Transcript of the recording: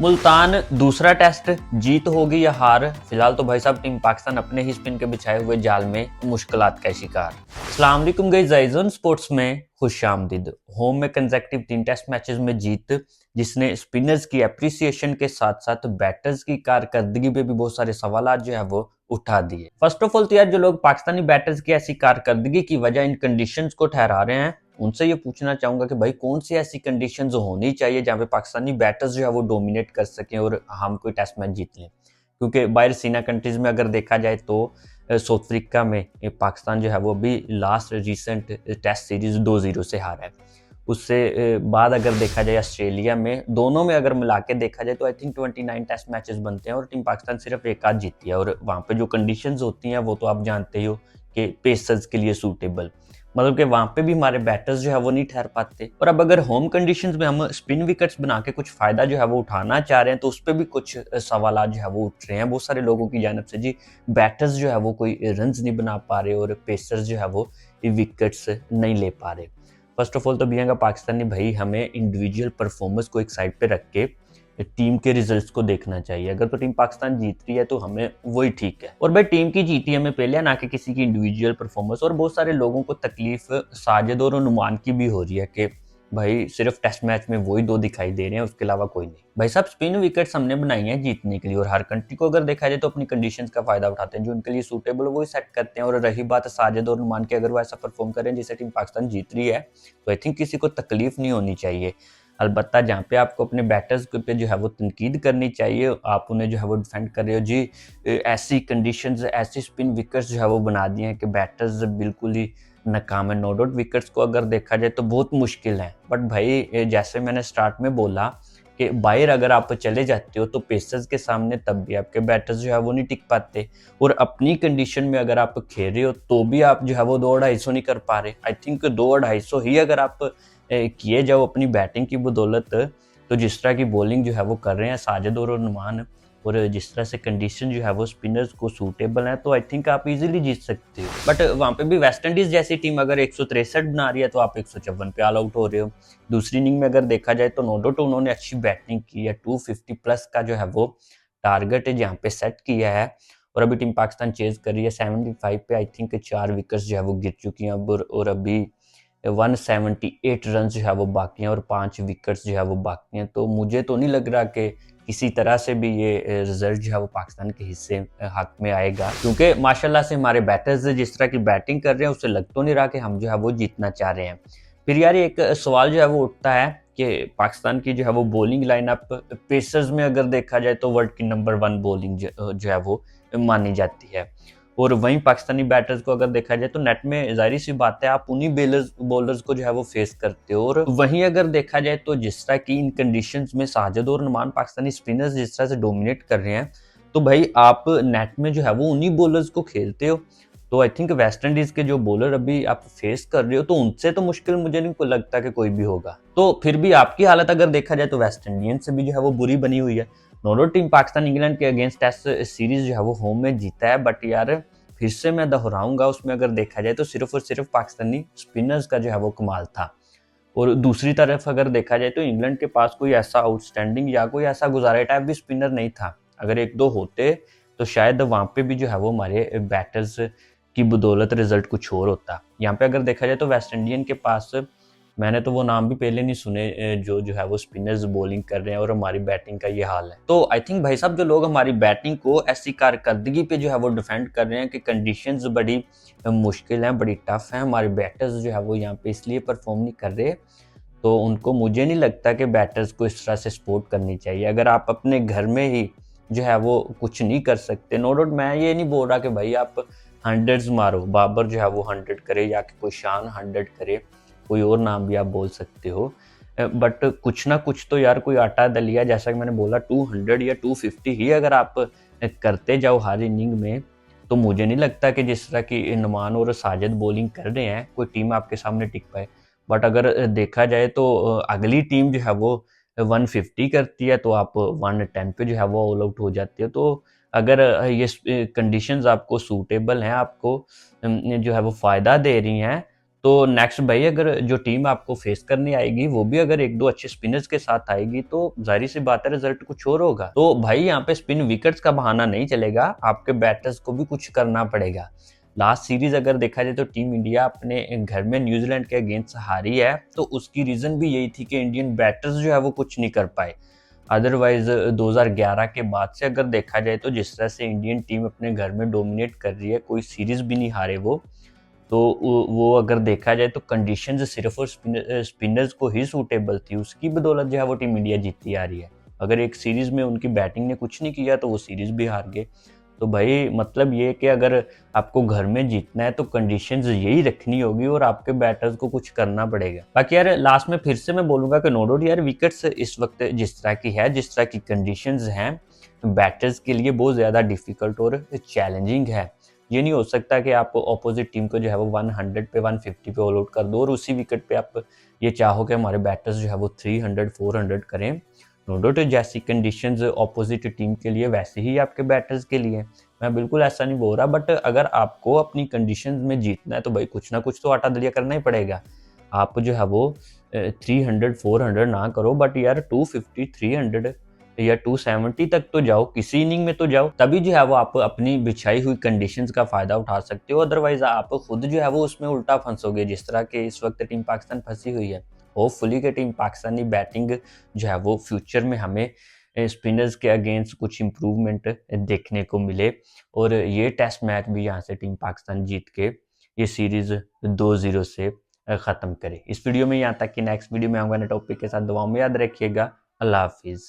मुल्तान दूसरा टेस्ट जीत होगी या हार। फिलहाल तो भाई साहब टीम पाकिस्तान अपने ही स्पिन के बिछाए हुए जाल में मुश्किलात का शिकार। अस्सलाम वालेकुम गाइस, आइजन स्पोर्ट्स में खुशामदीद। होम में कंसेक्टिव 3 टेस्ट मैचेस में जीत, जिसने स्पिनर्स की एप्रिसिएशन के साथ साथ बैटर्स की कारकर्दगी पे भी बहुत सारे सवाल जो है वो उठा दिए। फर्स्ट ऑफ ऑल तो यार जो लोग पाकिस्तानी बैटर्स की ऐसी कारकर्दगी की वजह इन कंडीशंस को ठहरा रहे हैं, उनसे ये पूछना चाहूंगा कि भाई कौन सी ऐसी कंडीशंस होनी चाहिए जहां पे पाकिस्तानी बैटर्स जो है वो डोमिनेट कर सकें और हम कोई टेस्ट मैच जीत लें। क्योंकि बाहर सीना कंट्रीज में अगर देखा जाए तो साउथ अफ्रीका में पाकिस्तान जो है वो अभी लास्ट रिसेंट टेस्ट सीरीज 2-0 से हारा है। उससे बाद अगर देखा जाए ऑस्ट्रेलिया में, दोनों में अगर मिला के देखा जाए तो आई थिंक 29 टेस्ट मैचेस बनते हैं और टीम पाकिस्तान सिर्फ एक आध जीती है। और वहाँ पे जो कंडीशंस होती हैं वो तो आप जानते ही हो कि पेसर्स के लिए सूटेबल, मतलब कि वहां पे भी हमारे बैटर्स जो है वो नहीं ठहर पाते। और अब अगर होम कंडीशंस में हम स्पिन विकेट्स बना के कुछ फायदा जो है वो उठाना चाह रहे हैं तो उस पर भी कुछ सवाल जो है वो उठ रहे हैं बहुत सारे लोगों की जानिब से। जी, बैटर्स जो है वो कोई रन्स नहीं बना पा रहे और पेसर्स जो है वो विकेट्स नहीं ले पा रहे। फर्स्ट ऑफ ऑल तो बियांगा पाकिस्तानी भाई हमें इंडिविजुअल परफॉर्मेंस को एक साइड पे रख के टीम के रिजल्ट्स को देखना चाहिए। अगर तो टीम पाकिस्तान जीत रही है तो हमें वही ठीक है, और भाई टीम की जीती हमें पहले, ना कि किसी की इंडिविजुअल परफॉर्मेंस। और बहुत सारे लोगों को तकलीफ साजिद और नुमान की भी हो रही है कि भाई सिर्फ टेस्ट मैच में वही दो दिखाई दे रहे हैं, उसके अलावा कोई नहीं। भाई साहब स्पिन विकेट्स हमने बनाई हैं जीतने के लिए, और हर कंट्री को अगर देखा जाए तो अपनी कंडीशंस का फायदा उठाते हैं, जो उनके लिए सूटेबल है वही सेट करते हैं। और रही बात साजिद और नुमान की, अगर वो ऐसा परफॉर्म करें जिससे टीम पाकिस्तान जीत रही है तो आई थिंक किसी को तकलीफ नहीं होनी चाहिए। अलबत्ता जहाँ पे आपको अपने बैटर्स पे जो है वो तनकीद करनी चाहिए, आप उन्हें जो है वो डिफेंड कर रहे हो जी, ऐसी कंडीशंस ऐसी स्पिन विकेट्स जो है वो बना दिए हैं कि बैटर्स बिल्कुल ही नाकाम है। नो डाउट विकेट्स को अगर देखा जाए तो बहुत मुश्किल है, बट भाई जैसे मैंने स्टार्ट में बोला कि बाहर अगर आप चले जाते हो तो पेसर्स के सामने तब भी आपके बैटर्स जो है वो नहीं टिक पाते, और अपनी कंडीशन में अगर आप खेल रहे हो तो भी आप जो है वो 2-250 नहीं कर पा रहे। आई थिंक 2-250 ही अगर आप किए जाओ अपनी बैटिंग की बदौलत, तो जिस तरह की बॉलिंग जो है वो कर रहे हैं साजिद और नुमान, और जिस तरह से कंडीशन जो है वो स्पिनर्स को सूटेबल है, तो आई थिंक आप इजीली जीत सकते हो। बट वहाँ पे भी वेस्ट इंडीज जैसी टीम अगर 163 बना रही है तो आप 154 पे ऑल आउट हो रहे हो। दूसरी इनिंग में अगर देखा जाए तो नो डाउट उन्होंने अच्छी बैटिंग की है, 250 प्लस का जो है वो टारगेट है जहाँ पे सेट किया है, और अभी टीम पाकिस्तान चेज कर रही है 75 पे। आई थिंक 4 विकेट्स जो है वो गिर चुकी हैं अब, और अभी 178 रन जो है वो बाकी हैं और 5 विकेट्स जो है वो बाकी हैं। तो मुझे तो नहीं लग रहा कि किसी तरह से भी ये रिजल्ट जो है वो पाकिस्तान के हिस्से हक में आएगा, क्योंकि माशाल्लाह से हमारे बैटर्स जिस तरह की बैटिंग कर रहे हैं उससे लग तो नहीं रहा कि हम जो है वो जीतना चाह रहे हैं। फिर यार एक सवाल जो है वो उठता है कि पाकिस्तान की जो है वो बॉलिंग लाइनअप पेसर्स में अगर देखा जाए तो वर्ल्ड की नंबर 1 बॉलिंग जो है वो मानी जाती है, और वहीं पाकिस्तानी बैटर्स को अगर देखा जाए तो नेट में जाहिर सी बात है आप उन्हीं बॉलर्स को जो है वो फेस करते हो। और वहीं अगर देखा जाए तो जिस तरह की इन कंडीशंस में साजिद और नुमान पाकिस्तानी स्पिनर्स जिस तरह से डोमिनेट कर रहे हैं, तो भाई आप नेट में जो है वो उन्हीं बॉलर्स को खेलते हो। तो आई थिंक वेस्ट इंडीज के जो बॉलर अभी आप फेस कर रहे हो तो उनसे तो मुश्किल मुझे नहीं लगता कि कोई भी होगा। तो फिर भी आपकी हालत अगर देखा जाए तो वेस्ट इंडियन से भी जो है वो बुरी बनी हुई है। नॉर्थ टीम पाकिस्तान इंग्लैंड के अगेंस्ट टेस्ट सीरीज जो है वो होम में जीता है, बट यार फिर से मैं दोहराऊंगा, उसमें अगर देखा जाए तो सिर्फ और सिर्फ पाकिस्तानी स्पिनर्स का जो है वो कमाल था। और दूसरी तरफ अगर देखा जाए तो इंग्लैंड के पास कोई ऐसा आउटस्टैंडिंग या कोई ऐसा गुजारे टाइप भी स्पिनर नहीं था। अगर एक दो होते तो शायद वहां पे भी जो है वो हमारे बैटर्स की बदौलत रिजल्ट कुछ और होता। यहाँ पे अगर देखा जाए तो वेस्ट इंडियन के पास मैंने तो वो नाम भी पहले नहीं सुने जो है वो स्पिनर्स बॉलिंग कर रहे हैं, और हमारी बैटिंग का ये हाल है। तो आई थिंक भाई साहब जो लोग हमारी बैटिंग को ऐसी कारकर्दगी पे जो है वो डिफेंड कर रहे हैं कि कंडीशंस बड़ी मुश्किल हैं, बड़ी टफ हैं, हमारे बैटर्स जो है वो यहाँ पे इसलिए परफॉर्म नहीं कर रहे, तो उनको मुझे नहीं लगता कि बैटर्स को इस तरह से सपोर्ट करनी चाहिए। अगर आप अपने घर में ही जो है वो कुछ नहीं कर सकते, नो डाउट मैं ये नहीं बोल रहा कि भाई आप हंड्रेड्स मारो, बाबर जो है वो 100 करे या कि कोई शान 100 करे, कोई और नाम भी आप बोल सकते हो, बट कुछ ना कुछ तो यार कोई आटा दलिया, जैसा कि मैंने बोला 200 या 250 ही अगर आप करते जाओ हर इनिंग में, तो मुझे नहीं लगता कि जिस तरह की नुमान और साजिद बॉलिंग कर रहे हैं कोई टीम आपके सामने टिक पाए। बट अगर देखा जाए तो अगली टीम जो है वो 150 करती है तो आप 110 पे जो है वो ऑल आउट हो जाते हो। तो अगर ये कंडीशंस आपको सूटेबल हैं, आपको जो है वो फायदा दे रही हैं, तो नेक्स्ट भाई अगर जो टीम आपको फेस करनी आएगी वो भी अगर एक दो अच्छे स्पिनर्स के साथ आएगी तो जाहिर सी बात है रिजल्ट कुछ और होगा। तो भाई यहाँ पे स्पिन विकेट्स का बहाना नहीं चलेगा, आपके बैटर्स को भी कुछ करना पड़ेगा। लास्ट सीरीज अगर देखा जाए तो टीम इंडिया अपने घर में न्यूजीलैंड के अगेंस्ट हारी है, तो उसकी रीजन भी यही थी कि इंडियन बैटर्स जो है वो कुछ नहीं कर पाए। अदरवाइज 2011 के बाद से अगर देखा जाए तो जिस तरह से इंडियन टीम अपने घर में डोमिनेट कर रही है, कोई सीरीज भी नहीं हारे वो। तो वो अगर देखा जाए तो कंडीशंस सिर्फ और स्पिनर्स को ही सूटेबल थी, उसकी बदौलत जो है वो टीम इंडिया जीतती आ रही है। अगर एक सीरीज में उनकी बैटिंग ने कुछ नहीं किया तो वो सीरीज भी हार गए। तो भाई मतलब ये कि अगर आपको घर में जीतना है तो कंडीशंस यही रखनी होगी और आपके बैटर्स को कुछ करना पड़ेगा। बाकी यार लास्ट में फिर से मैं बोलूंगा कि नो डाउट यार विकेट्स इस वक्त जिस तरह की है, जिस तरह की कंडीशंस हैं, बैटर्स के लिए बहुत ज़्यादा डिफिकल्ट और चैलेंजिंग है। ये नहीं हो सकता कि आप ऑपोजिट टीम को जो है वो 100 पे 150 पे ऑल आउट कर दो और उसी विकेट पे आप ये चाहो कि हमारे बैटर्स जो है वो 300 400 करें। नो डाउट जैसी कंडीशंस ऑपोजिट टीम के लिए वैसे ही आपके बैटर्स के लिए। मैं बिल्कुल ऐसा नहीं बोल रहा, बट अगर आपको अपनी कंडीशंस में जीतना है तो भाई कुछ ना कुछ तो आटा दलिया करना ही पड़ेगा। आप जो है वो 300 400 ना करो, बट यार 250 300 या 270 तक तो जाओ, किसी इनिंग में तो जाओ, तभी जो है वो आप अपनी बिछाई हुई कंडीशंस का फायदा उठा सकते हो। अदरवाइज आप खुद जो है वो उसमें उल्टा फंसोगे, जिस तरह के इस वक्त टीम पाकिस्तान फंसी हुई है। होपफुली कि टीम पाकिस्तानी बैटिंग जो है वो फ्यूचर में हमें स्पिनर्स के अगेंस्ट कुछ इम्प्रूवमेंट देखने को मिले और ये टेस्ट मैच भी यहाँ से टीम पाकिस्तान जीत के ये सीरीज 2-0 से ख़त्म करे। इस वीडियो में यहाँ तक कि नेक्स्ट वीडियो में आऊँगा नए टॉपिक के साथ। दुआओं में याद रखिएगा। अल्लाह हाफिज़।